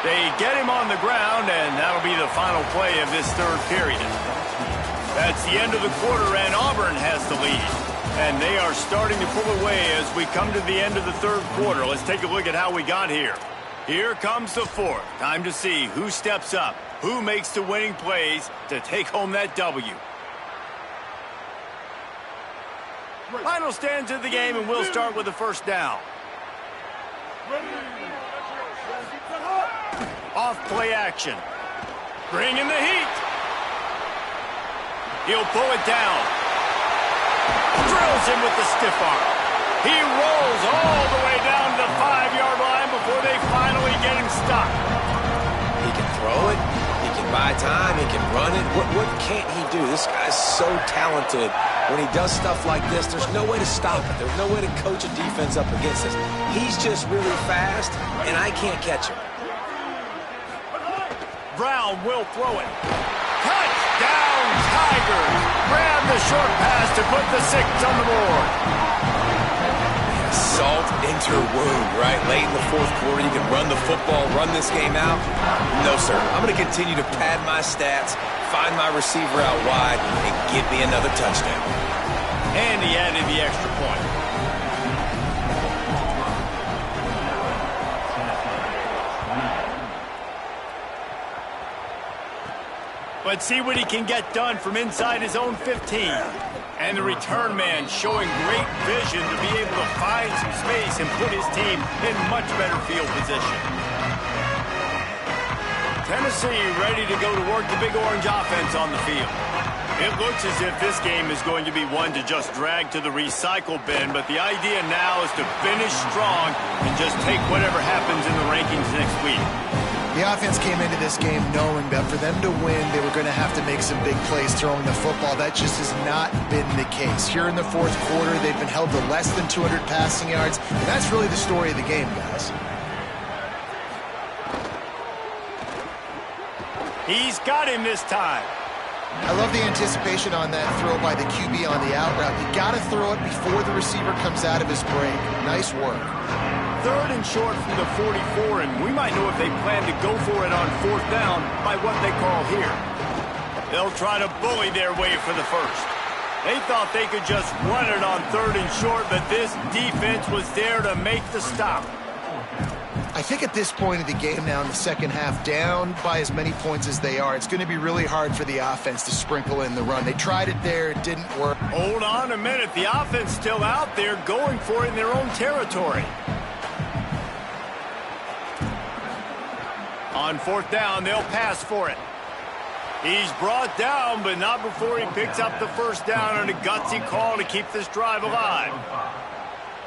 They get him on the ground, and that'll be the final play of this 3rd period. That's the end of the quarter, and Auburn has the lead. And they are starting to pull away as we come to the end of the 3rd quarter. Let's take a look at how we got here. Here comes the 4th. Time to see who steps up, who makes the winning plays to take home that W. Final stands of the game, and we'll start with the 1st down. Off play action. Bring in the heat. He'll pull it down. Drills him with the stiff arm. He rolls all the way down to the 5-yard line before they finally get him stopped. He can throw it. He can buy time. He can run it. What can't he do? This guy's so talented. When he does stuff like this, there's no way to stop it. There's no way to coach a defense up against this. He's just really fast, and I can't catch him. Brown will throw it. Touchdown, Tigers! Grab the short pass to put the 6 on the board. Salt into your wound, right? Late in the 4th quarter, you can run the football, run this game out. No, sir. I'm going to continue to pad my stats, find my receiver out wide, and give me another touchdown. And he added the extra point. Let's see what he can get done from inside his own 15. And the return man showing great vision to be able to find some space and put his team in much better field position. Tennessee ready to go to work the Big Orange offense on the field. It looks as if this game is going to be one to just drag to the recycle bin, but the idea now is to finish strong and just take whatever happens in the rankings next week. The offense came into this game knowing that for them to win, they were going to have to make some big plays throwing the football. That just has not been the case. Here in the 4th quarter, they've been held to less than 200 passing yards, and that's really the story of the game, guys. He's got him this time. I love the anticipation on that throw by the QB on the out route. You got to throw it before the receiver comes out of his break. Nice work. 3rd and short from the 44, and we might know if they plan to go for it on 4th down by what they call here. They'll try to bully their way for the 1st. They thought they could just run it on 3rd and short, but this defense was there to make the stop. I think at this point of the game now in the second half, down by as many points as they are, it's going to be really hard for the offense to sprinkle in the run. They tried it there. It didn't work. Hold on a minute. The offense still out there going for it in their own territory. On 4th down, they'll pass for it. He's brought down, but not before he picks up the 1st down on a gutsy call to keep this drive alive.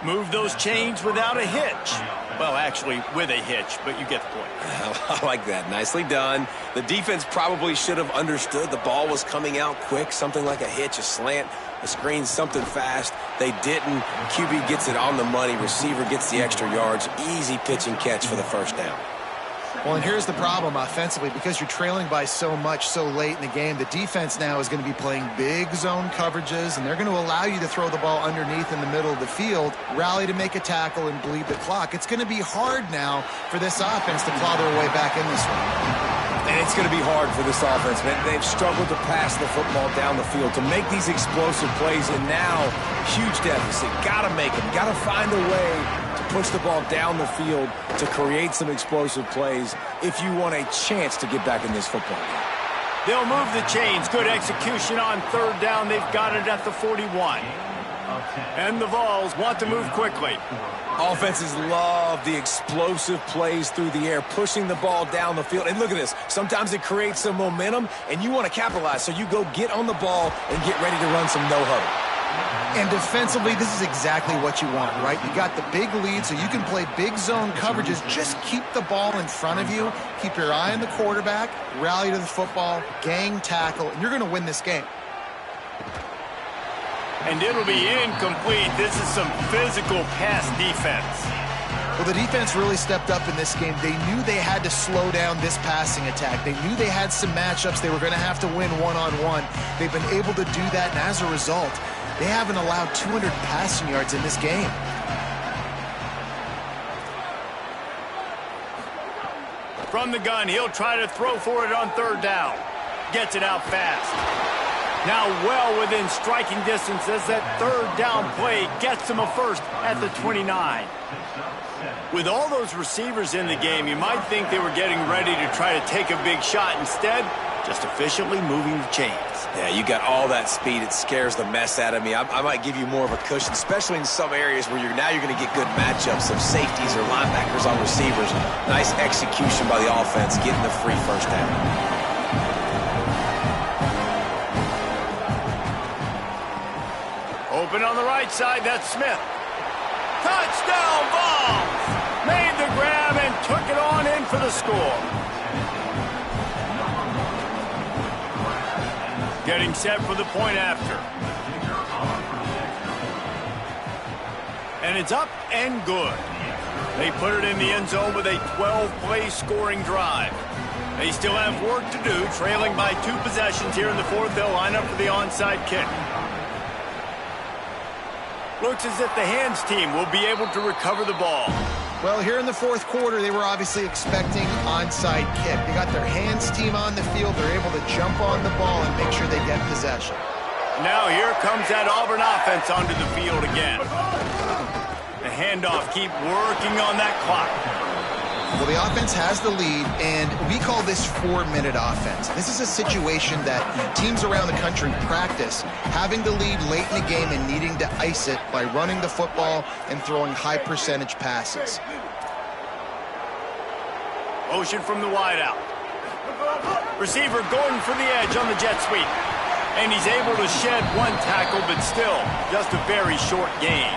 Move those chains without a hitch. Well, actually, with a hitch, but you get the point. I like that. Nicely done. The defense probably should have understood the ball was coming out quick, something like a hitch, a slant, a screen, something fast. They didn't. QB gets it on the money. Receiver gets the extra yards. Easy pitch and catch for the 1st down. Well, and here's the problem offensively. Because you're trailing by so much so late in the game, the defense now is going to be playing big zone coverages, and they're going to allow you to throw the ball underneath in the middle of the field, rally to make a tackle, and bleed the clock. It's going to be hard now for this offense to claw their way back in this one. And it's going to be hard for this offense, man. They've struggled to pass the football down the field, to make these explosive plays, and now huge deficit. Got to make them. Got to find a way to push the ball down the field to create some explosive plays if you want a chance to get back in this football game. They'll move the chains. Good execution on 3rd down. They've got it at the 41. And the Vols want to move quickly. Offenses love the explosive plays through the air, pushing the ball down the field. And look at this. Sometimes it creates some momentum, and you want to capitalize. So you go get on the ball and get ready to run some no-huddle. And defensively, this is exactly what you want, right? You got the big lead, so you can play big zone coverages. Just keep the ball in front of you. Keep your eye on the quarterback. Rally to the football. Gang tackle. And you're going to win this game. And it'll be incomplete. This is some physical pass defense. Well, the defense really stepped up in this game. They knew they had to slow down this passing attack. They knew they had some matchups they were going to have to win one-on-one. They've been able to do that, and as a result, they haven't allowed 200 passing yards in this game. From the gun, he'll try to throw for it on 3rd down. Gets it out fast. Now well within striking distance as that 3rd down play gets him a 1st at the 29. With all those receivers in the game, you might think they were getting ready to try to take a big shot. Instead, just efficiently moving the chains. Yeah, you got all that speed. It scares the mess out of me. I might give you more of a cushion, especially in some areas where you're going to get good matchups of safeties or linebackers on receivers. Nice execution by the offense, getting the free 1st down. Open on the right side, that's Smith. Touchdown, Vols! Made the grab and took it on in for the score. Getting set for the point after. And it's up and good. They put it in the end zone with a 12-play scoring drive. They still have work to do, trailing by 2 possessions here in the 4th. They'll line up for the onside kick. Looks as if the hands team will be able to recover the ball. Well, here in the 4th quarter, they were obviously expecting onside kick. They got their hands team on the field. They're able to jump on the ball and make sure they get possession. Now here comes that Auburn offense onto the field again. The handoff, keep working on that clock. Well, the offense has the lead, and we call this 4-minute offense. This is a situation that teams around the country practice, having the lead late in the game and needing to ice it by running the football and throwing high-percentage passes. Motion from the wideout. Receiver going for the edge on the jet sweep. And he's able to shed 1 tackle, but still just a very short gain.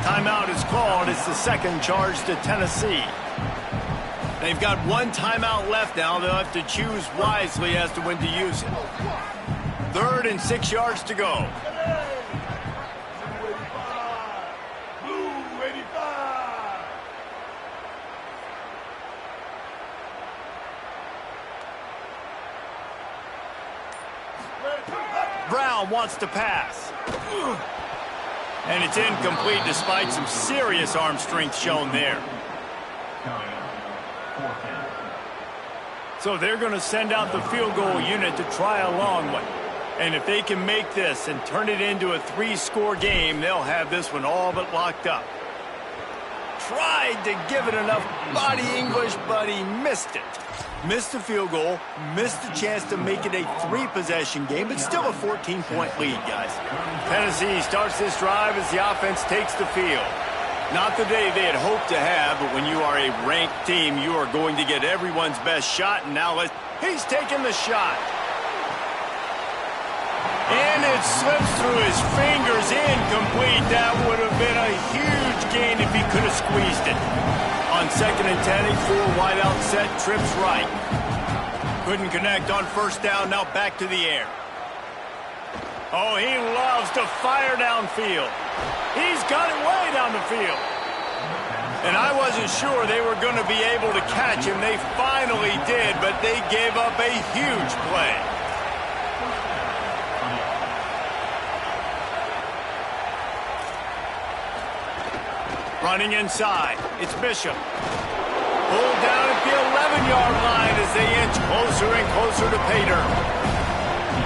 Timeout is called. It's the 2nd charge to Tennessee. They've got 1 timeout left now. They'll have to choose wisely as to when to use it. 3rd and 6 yards to go. Brown wants to pass. And it's incomplete despite some serious arm strength shown there. So they're going to send out the field goal unit to try a long one. And if they can make this and turn it into a 3-score game, they'll have this one all but locked up. Tried to give it enough body English, but he missed it. Missed the field goal, missed the chance to make it a 3-possession game, but still a 14-point lead, guys. Tennessee starts this drive as the offense takes the field. Not the day they had hoped to have, but when you are a ranked team, you are going to get everyone's best shot. And now he's taking the shot. And it slips through his fingers, incomplete. That would have been a huge gain if he could have squeezed it. On 2nd and 10, a 4-wide-out set, trips right. Couldn't connect on 1st down, now back to the air. Oh, he loves to fire downfield. He's got it way down the field. And I wasn't sure they were going to be able to catch him. They finally did, but they gave up a huge play. Running inside, it's Bishop. Pulled down at the 11-yard line as they inch closer and closer to pay dirt.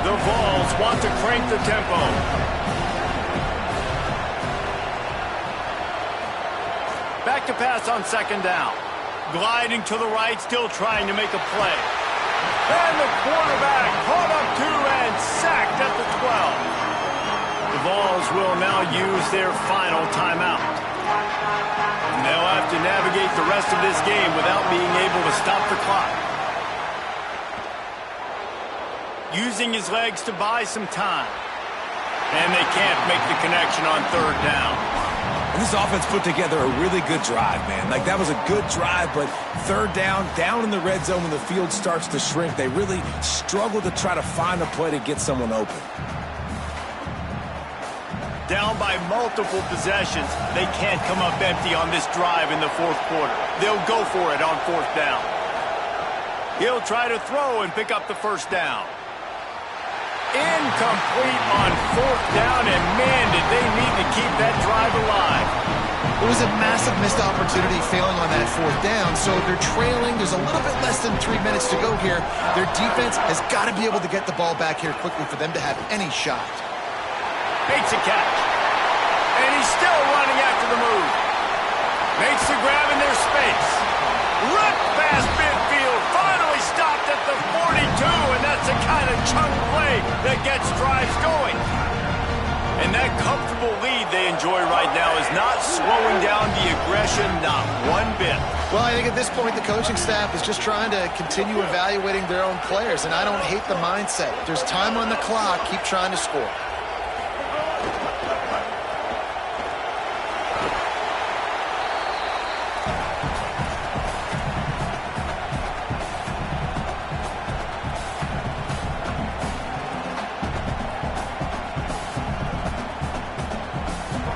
The Vols want to crank the tempo. Back to pass on 2nd down. Gliding to the right, still trying to make a play. And the quarterback caught up to and sacked at the 12. The Vols will now use their final timeout. And they'll have to navigate the rest of this game without being able to stop the clock. Using his legs to buy some time. And they can't make the connection on 3rd down. And this offense put together a really good drive, man. Like, that was a good drive, but 3rd down in the red zone when the field starts to shrink, they really struggle to try to find a play to get someone open. Down by multiple possessions, they can't come up empty on this drive in the 4th quarter. They'll go for it on 4th down. He'll try to throw and pick up the 1st down. Incomplete on 4th down, and man, did they need to keep that drive alive. It was a massive missed opportunity failing on that 4th down, so they're trailing. There's a little bit less than 3 minutes to go here. Their defense has got to be able to get the ball back here quickly for them to have any shot. Makes a catch. And he's still running after the move. Makes the grab in their space. Ripped past midfield. Finally stopped at the 42. And that's the kind of chunk play that gets drives going. And that comfortable lead they enjoy right now is not slowing down the aggression, not one bit. Well, I think at this point the coaching staff is just trying to continue evaluating their own players. And I don't hate the mindset. There's time on the clock. Keep trying to score.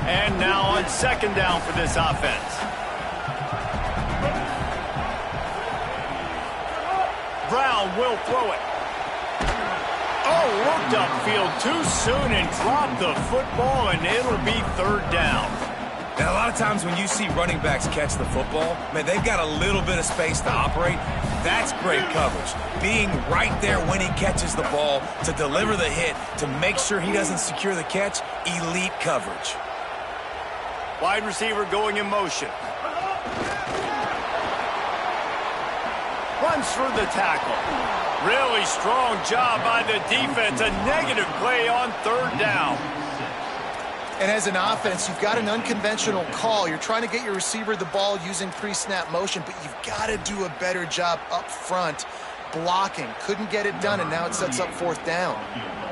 And now on 2nd down for this offense. Brown will throw it. Oh, looked upfield too soon and dropped the football, and it'll be 3rd down. Now, a lot of times when you see running backs catch the football, man, they've got a little bit of space to operate. That's great coverage. Being right there when he catches the ball to deliver the hit, to make sure he doesn't secure the catch, elite coverage. Wide receiver going in motion. Runs through the tackle. Really strong job by the defense. A negative play on 3rd down. And as an offense, you've got an unconventional call. You're trying to get your receiver the ball using pre-snap motion, but you've got to do a better job up front blocking. Couldn't get it done, and now it sets up 4th down.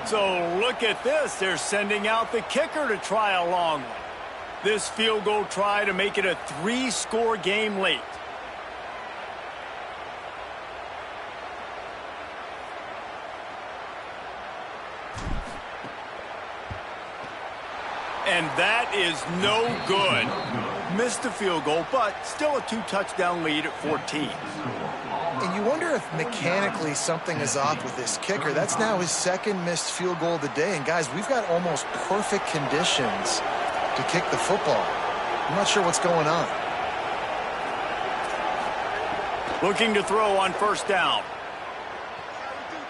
So look at this. They're sending out the kicker to try a long one. This field goal try to make it a 3-score game late. And that is no good. Missed the field goal, but still a 2-touchdown lead at 14. And you wonder if mechanically something is off with this kicker. That's now his 2nd missed field goal of the day. And guys, we've got almost perfect conditions to kick the football. I'm not sure what's going on. Looking to throw on 1st down.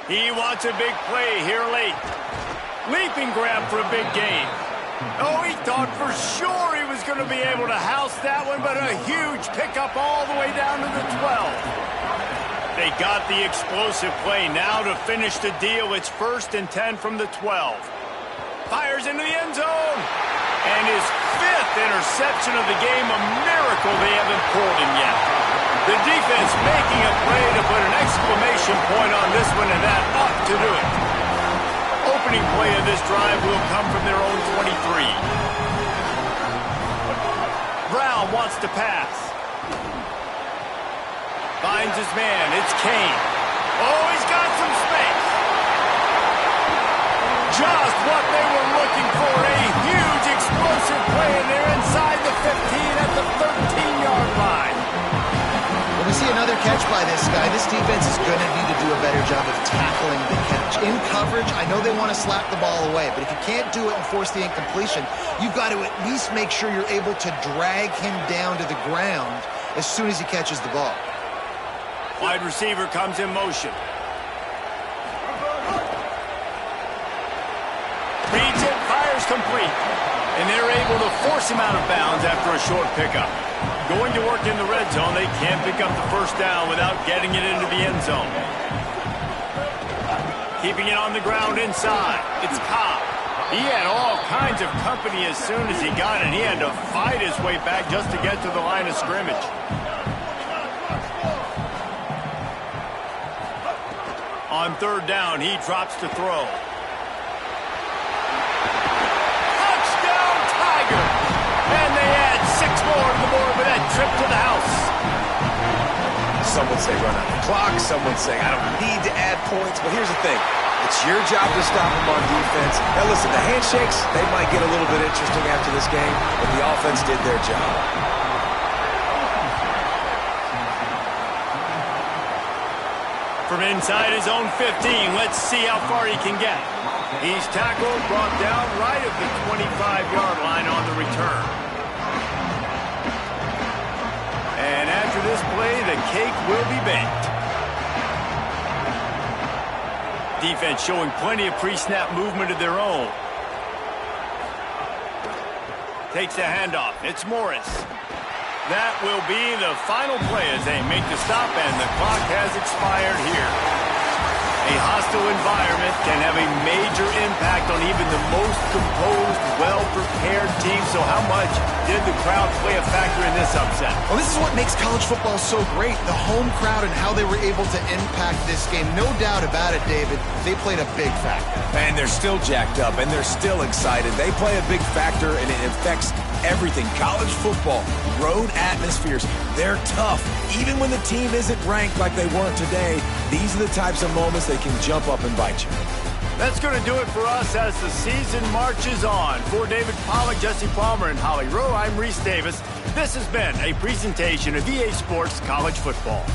He wants a big play here late. leaping grab for a big gain. Oh, he thought for sure he was going to be able to house that one, but a huge pickup all the way down to the 12. They got the explosive play. Now to finish the deal, it's 1st and 10 from the 12. Fires into the end zone. And his 5th interception of the game, a miracle they haven't pulled him yet. The defense making a play to put an exclamation point on this one, and that ought to do it. Opening play of this drive will come from their own 23. Brown wants to pass. Finds his man. It's Kane. Oh, he's got some space. Just what they were looking for. A huge explosive play, and they're inside the 15 at the 13-yard line. When we see another catch by this guy, this defense is going to need to do a better job of tackling the catch. In coverage, I know they want to slap the ball away, but if you can't do it and force the incompletion, you've got to at least make sure you're able to drag him down to the ground as soon as he catches the ball. Wide receiver comes in motion. Reads it, fires complete. And they're able to force him out of bounds after a short pickup. Going to work in the red zone, they can't pick up the first down without getting it into the end zone. Keeping it on the ground inside. It's Cobb. He had all kinds of company as soon as he got it. He had to fight his way back just to get to the line of scrimmage. On 3rd down, he drops to throw. Touchdown, Tiger! And they add 6 more to the board with that trip to the house. Some would say run out the clock. Some would say I don't need to add points. But here's the thing. It's your job to stop them on defense. Now listen, the handshakes, they might get a little bit interesting after this game, but the offense did their job. From inside his own 15, let's see how far he can get. He's tackled, brought down right at the 25-yard line on the return. And after this play, the cake will be baked. Defense showing plenty of pre-snap movement of their own. Takes the handoff. It's Morris. That will be the final play as they make the stop, and the clock has expired here. A hostile environment can have a major impact on even the most composed, well-prepared team. So how much did the crowd play a factor in this upset? Well, this is what makes college football so great, the home crowd and how they were able to impact this game. No doubt about it, David. They played a big factor. And they're still jacked up, and they're still excited. They play a big factor, and it affects everything. College football, road atmospheres, they're tough. Even when the team isn't ranked like they weren't today, these are the types of moments they can jump up and bite you. That's going to do it for us as the season marches on. For David Pollack, Jesse Palmer, and Holly Rowe, I'm Reese Davis. This has been a presentation of EA Sports College Football.